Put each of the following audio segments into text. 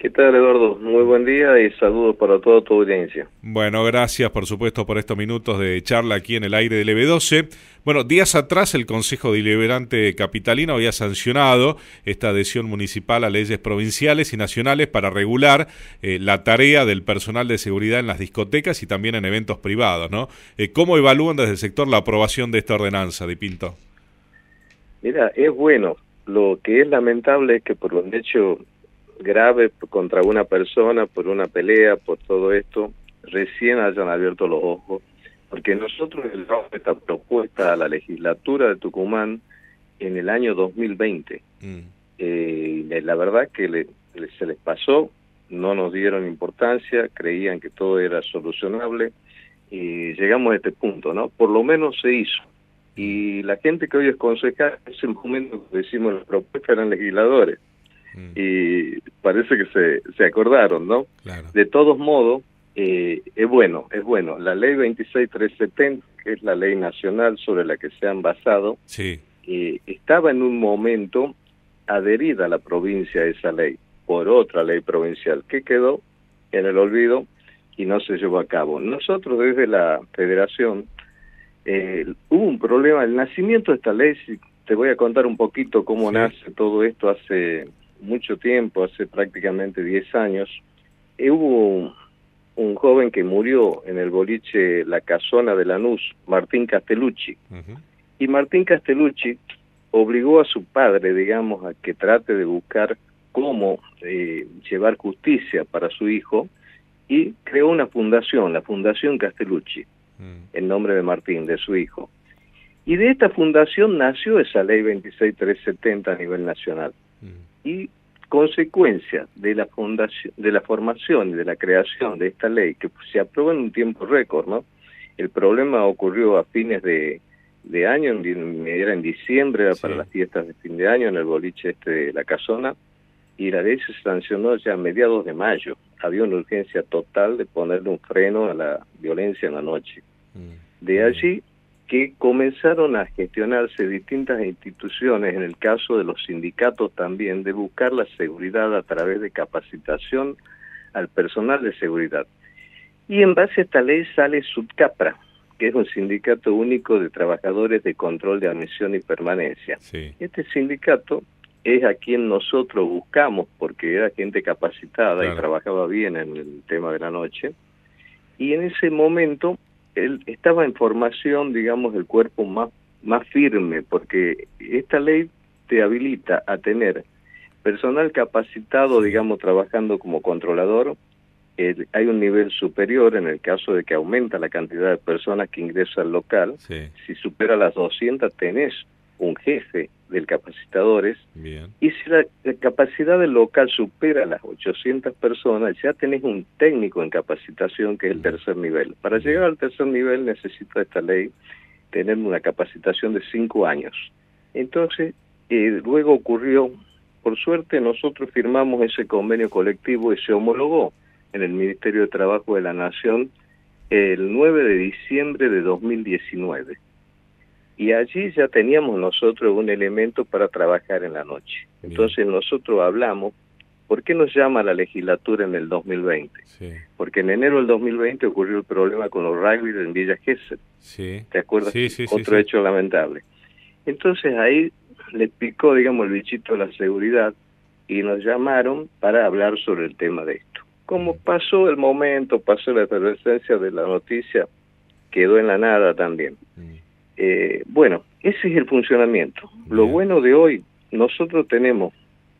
¿Qué tal, Eduardo? Muy buen día y saludos para toda tu audiencia. Bueno, gracias por supuesto por estos minutos de charla aquí en el aire del EB12. Bueno, días atrás el Consejo Deliberante Capitalino había sancionado esta adhesión municipal a leyes provinciales y nacionales para regular la tarea del personal de seguridad en las discotecas y también en eventos privados, ¿no? ¿Cómo evalúan desde el sector la aprobación de esta ordenanza, Di Pinto? Mira, es bueno. Lo que es lamentable es que por un hecho grave contra una persona, por una pelea, por todo esto, recién hayan abierto los ojos, porque nosotros elevamos esta propuesta a la legislatura de Tucumán en el año 2020. La verdad que se les pasó, no nos dieron importancia, creían que todo era solucionable y llegamos a este punto, ¿no? Por lo menos se hizo. Y la gente que hoy es concejal, en ese momento que decimos la propuesta eran legisladores. Y parece que se acordaron, ¿no? Claro. De todos modos, es bueno. La ley 26370, que es la ley nacional sobre la que se han basado, Sí. estaba en un momento adherida a la provincia a esa ley, por otra ley provincial, que quedó en el olvido y no se llevó a cabo. Nosotros desde la federación, hubo un problema, el nacimiento de esta ley, si te voy a contar un poquito cómo nace todo esto hace mucho tiempo, hace prácticamente 10 años. Hubo un joven que murió en el boliche La Casona de Lanús, Martín Castellucci. Y Martín Castellucci obligó a su padre, digamos, a que trate de buscar cómo llevar justicia para su hijo, y creó una fundación, la Fundación Castellucci, en nombre de Martín, de su hijo. Y de esta fundación nació esa ley 26370 a nivel nacional. Y consecuencia de la fundación, de la formación y de la creación de esta ley, que se aprobó en un tiempo récord, ¿no? El problema ocurrió a fines de año, era en diciembre, era para las fiestas de fin de año, en el boliche de La Casona, y la ley se sancionó ya a mediados de mayo. Había una urgencia total de ponerle un freno a la violencia en la noche. De allí que comenzaron a gestionarse distintas instituciones, en el caso de los sindicatos también, de buscar la seguridad a través de capacitación al personal de seguridad. Y en base a esta ley sale Subcapra, que es un sindicato único de trabajadores de control de admisión y permanencia. Este sindicato es a quien nosotros buscamos, porque era gente capacitada y trabajaba bien en el tema de la noche. Y en ese momento él estaba en formación, digamos, el cuerpo más firme, porque esta ley te habilita a tener personal capacitado, digamos, trabajando como controlador. Hay un nivel superior en el caso de que aumenta la cantidad de personas que ingresa al local. Si supera las 200 tenés un jefe del capacitadores. Y si la capacidad del local supera las 800 personas, ya tenés un técnico en capacitación, que es el tercer nivel. Para llegar al tercer nivel necesita esta ley tener una capacitación de 5 años. Entonces, luego ocurrió, por suerte nosotros firmamos ese convenio colectivo y se homologó en el Ministerio de Trabajo de la Nación el 9 de diciembre de 2019. Y allí ya teníamos nosotros un elemento para trabajar en la noche. Entonces nosotros hablamos, ¿por qué nos llama la legislatura en el 2020? Porque en enero del 2020 ocurrió el problema con los rugby en Villa Gesell. ¿Te acuerdas? Otro hecho lamentable. Entonces ahí le picó, digamos, el bichito de la seguridad y nos llamaron para hablar sobre el tema de esto. Como pasó el momento, pasó la efervescencia de la noticia, quedó en la nada también. Bueno, ese es el funcionamiento. Lo bueno de hoy, nosotros tenemos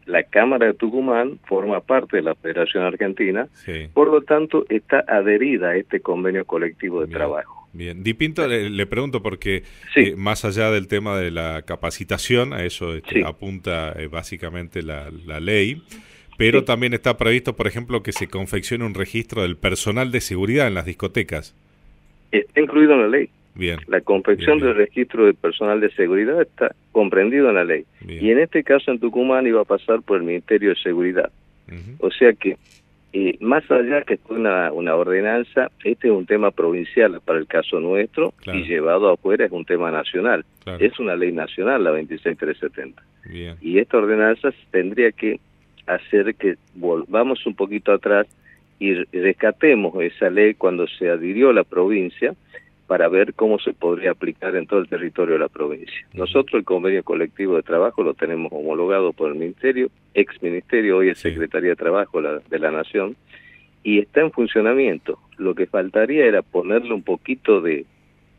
la Cámara de Tucumán, forma parte de la Federación Argentina, por lo tanto está adherida a este convenio colectivo de trabajo. Bien, Di Pinto, le pregunto porque más allá del tema de la capacitación, a eso apunta básicamente la ley, pero también está previsto, por ejemplo, que se confeccione un registro del personal de seguridad en las discotecas. Está incluido en la ley. Bien. La confección del registro del personal de seguridad está comprendido en la ley. Y en este caso en Tucumán iba a pasar por el Ministerio de Seguridad. O sea que, más allá que fue una ordenanza, este es un tema provincial para el caso nuestro, y llevado afuera es un tema nacional. Es una ley nacional, la 26370. Y esta ordenanza tendría que hacer que volvamos un poquito atrás y rescatemos esa ley cuando se adhirió a la provincia para ver cómo se podría aplicar en todo el territorio de la provincia. Nosotros el convenio colectivo de trabajo lo tenemos homologado por el ministerio, ex ministerio, hoy es Secretaría de Trabajo de la Nación, y está en funcionamiento. Lo que faltaría era ponerle un poquito de,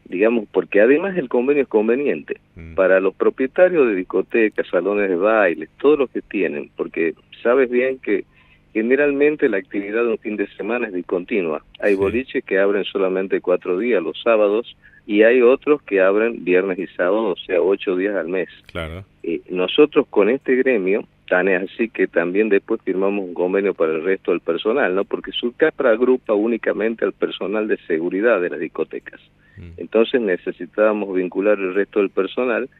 digamos, porque además el convenio es conveniente para los propietarios de discotecas, salones de baile, todos los que tienen, porque sabes bien que generalmente la actividad de un fin de semana es discontinua. Hay boliches que abren solamente 4 días, los sábados, y hay otros que abren viernes y sábado, o sea, 8 días al mes. Claro. Nosotros con este gremio, tan es así que también después firmamos un convenio para el resto del personal, ¿no? Porque Surcapra agrupa únicamente al personal de seguridad de las discotecas. Entonces necesitábamos vincular el resto del personal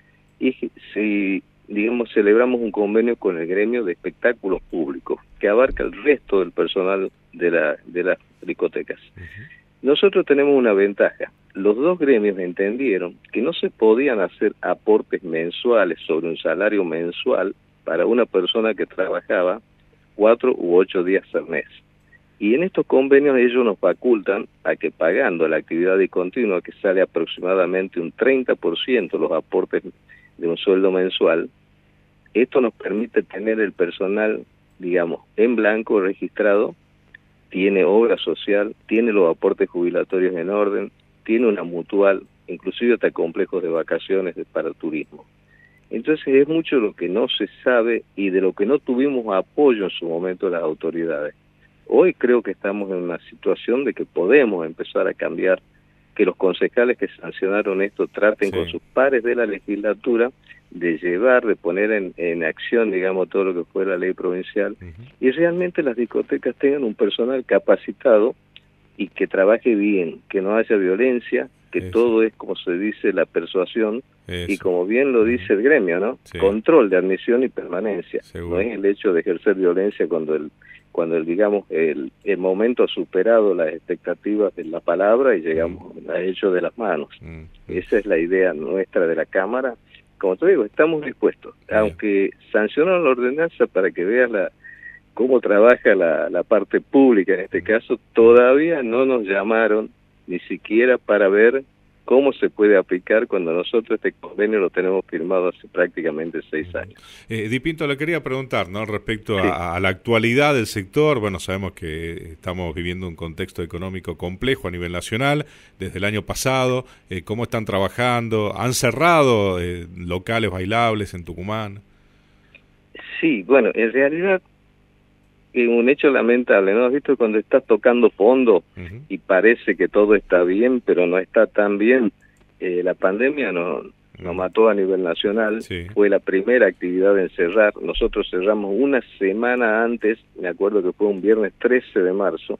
y si, digamos, celebramos un convenio con el gremio de espectáculos públicos que abarca el resto del personal de las discotecas. Nosotros tenemos una ventaja. Los dos gremios entendieron que no se podían hacer aportes mensuales sobre un salario mensual para una persona que trabajaba 4 u 8 días al mes. Y en estos convenios ellos nos facultan a que pagando la actividad discontinua, que sale aproximadamente un 30% los aportes de un sueldo mensual, esto nos permite tener el personal, digamos, en blanco registrado, tiene obra social, tiene los aportes jubilatorios en orden, tiene una mutual, inclusive hasta complejos de vacaciones para el turismo. Entonces es mucho lo que no se sabe y de lo que no tuvimos apoyo en su momento de las autoridades. Hoy creo que estamos en una situación de que podemos empezar a cambiar, que los concejales que sancionaron esto traten con sus pares de la legislatura de llevar, de poner en acción, digamos, todo lo que fue la ley provincial, y realmente las discotecas tengan un personal capacitado y que trabaje bien, que no haya violencia, que todo es, como se dice, la persuasión, y como bien lo dice el gremio, ¿no? Control de admisión y permanencia. No es el hecho de ejercer violencia cuando digamos, el momento ha superado las expectativas de la palabra y llegamos a hecho de las manos. Esa es la idea nuestra de la Cámara. Como te digo, estamos dispuestos, aunque sancionan la ordenanza para que veas cómo trabaja la parte pública en este caso, todavía no nos llamaron ni siquiera para ver cómo se puede aplicar cuando nosotros este convenio lo tenemos firmado hace prácticamente 6 años. Di Pinto, le quería preguntar, ¿no?, respecto a la actualidad del sector. Bueno, sabemos que estamos viviendo un contexto económico complejo a nivel nacional desde el año pasado. ¿Cómo están trabajando? ¿Han cerrado locales bailables en Tucumán? Sí, bueno, en realidad un hecho lamentable, ¿no? ¿Has visto cuando estás tocando fondo y parece que todo está bien, pero no está tan bien? La pandemia nos mató a nivel nacional, fue la primera actividad en cerrar. Nosotros cerramos una semana antes, me acuerdo que fue un viernes 13 de marzo,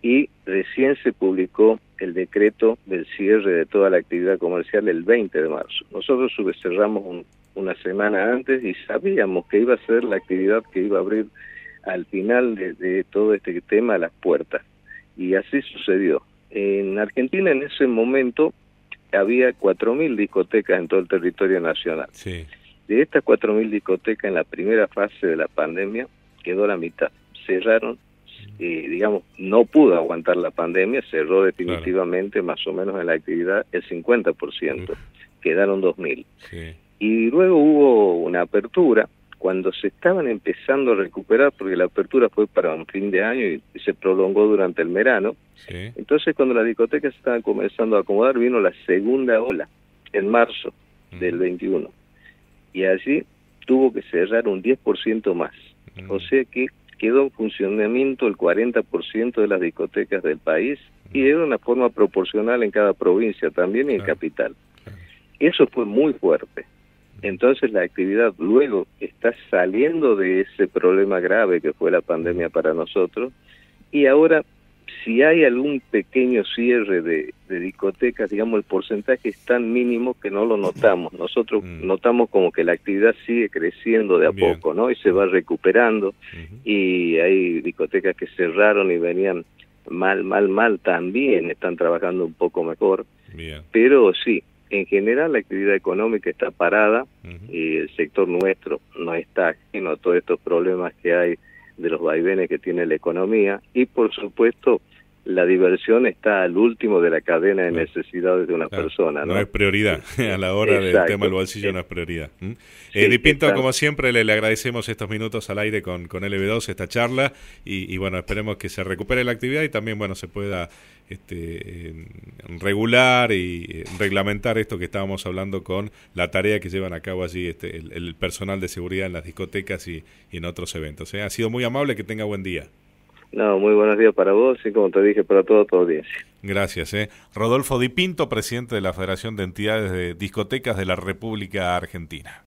y recién se publicó el decreto del cierre de toda la actividad comercial el 20 de marzo. Nosotros cerramos una semana antes y sabíamos que iba a ser la actividad que iba a abrir al final de todo este tema las puertas, y así sucedió. En Argentina en ese momento había 4.000 discotecas en todo el territorio nacional. De estas 4.000 discotecas en la primera fase de la pandemia quedó la mitad, cerraron, digamos, no pudo aguantar la pandemia, cerró definitivamente más o menos en la actividad el 50%, quedaron 2.000. Y luego hubo una apertura cuando se estaban empezando a recuperar, porque la apertura fue para un fin de año y se prolongó durante el verano. Entonces cuando las discotecas estaban comenzando a acomodar, vino la segunda ola en marzo del 21, y allí tuvo que cerrar un 10% más. O sea que quedó en funcionamiento el 40% de las discotecas del país, y era una forma proporcional en cada provincia, también en capital. Eso fue muy fuerte. Entonces la actividad luego está saliendo de ese problema grave que fue la pandemia para nosotros, y ahora si hay algún pequeño cierre de discotecas, digamos, el porcentaje es tan mínimo que no lo notamos. Nosotros notamos como que la actividad sigue creciendo de a poco, ¿no? Y se va recuperando, y hay discotecas que cerraron y venían mal también, están trabajando un poco mejor. Pero sí, en general la actividad económica está parada y el sector nuestro no está ajeno a todos estos problemas que hay de los vaivenes que tiene la economía, y por supuesto la diversión está al último de la cadena de necesidades de una persona, ¿no? No es prioridad, a la hora del tema del bolsillo no es prioridad. Di Pinto, como siempre, le agradecemos estos minutos al aire con LB2, esta charla, y bueno, esperemos que se recupere la actividad y también, bueno, se pueda regular y reglamentar esto que estábamos hablando con la tarea que llevan a cabo allí el personal de seguridad en las discotecas y en otros eventos. Ha sido muy amable, que tenga buen día. No, muy buenos días para vos y, como te dije, para toda tu audiencia. Gracias. Rodolfo Di Pinto, presidente de la Federación de Entidades de Discotecas de la República Argentina.